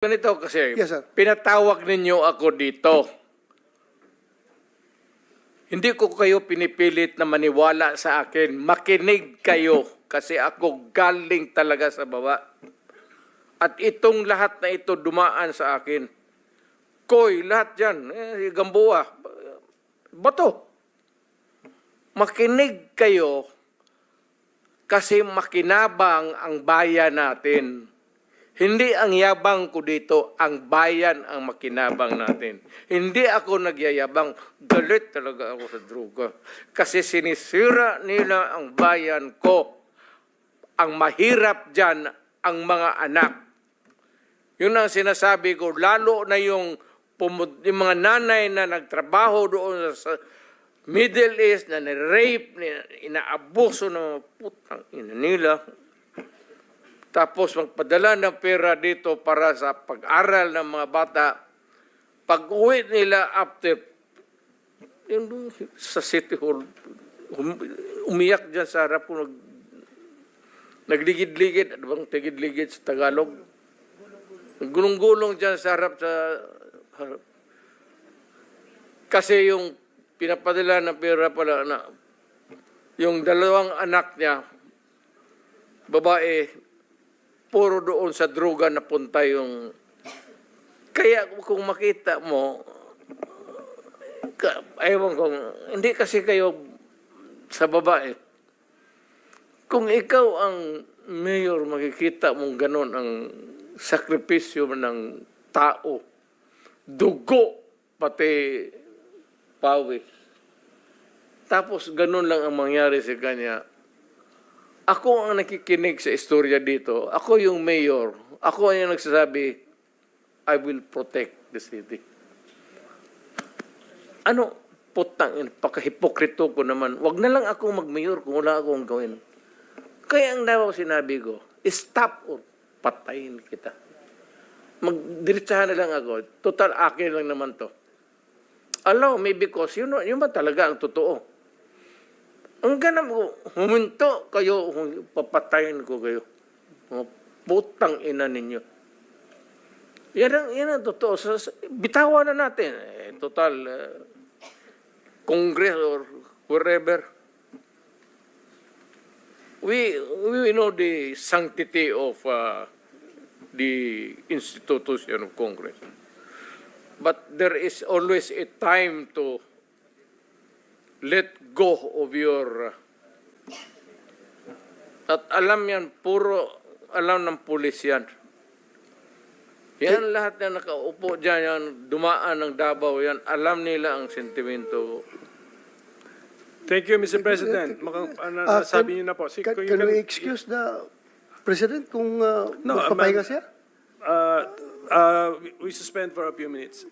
Ganito kasi, Yes, sir. pinatawag ninyo ako dito. Hindi ko kayo pinipilit na maniwala sa akin. Makinig kayo kasi ako galing talaga sa baba. At itong lahat na ito dumaan sa akin. Koy, lahat yan. Gamboa. Bato. Makinig kayo kasi makinabang ang bayan natin. Hindi ang yabang ko dito, ang bayan ang makinabang natin. Hindi ako nagyayabang, galit talaga ako sa droga. Kasi sinisira nila ang bayan ko. Ang mahirap dyan, ang mga anak. Yun ang sinasabi ko, lalo na yung mga nanay na nagtrabaho doon sa Middle East, na ni-rape, inaabuso ng putang ina nila. Tapos magpadala ng pera dito para sa pag-aral ng mga bata. Pag-uwi nila after, yung sa City Hall, umiyak dyan sa harap ko, nagligid-ligid, ano bang tigid-ligid sa Tagalog? Gulong-gulong dyan sa harap. Kasi yung pinapadala ng pera pala na, yung dalawang anak niya, babae, puro doon sa droga na punta yung... Kaya kung makita mo, ewan ko, hindi kasi kayo sa babae. Kung ikaw ang mayor, makikita mong ganon ang sakripisyo ng tao, dugo, pati pawis. Tapos ganon lang ang mangyari sa kanya. Ako ang nakikinig sa istorya dito. Ako yung mayor. Ako ang nagsasabi, I will protect the city. Ano? Putang, pagkahipokrito ko naman. Wag na lang ako mag-mayor kung wala akong gawin. Kaya ang daw sinabi ko, stop or patayin kita. Magdiretsahan na lang ako. Total, akin lang naman to. Allow me because yun ba talaga ang totoo. Ang ganap ko, huminto kayo, papatayin ko kayo. Putang ina ninyo. Yan ang totoo. Bitawan na natin. Total, Congress or wherever. We know the sanctity of the institution of Congress. But there is always a time to let go of your... At alam yan, puro alam ng pulis yan. Yan lahat na nakaupo dyan, yan, dumaan ng Davao yan, alam nila ang sentimento. Thank you, Mr. President. Sabi niyo na po. Can we excuse the President kung magpapahinga siya? We suspend for a few minutes.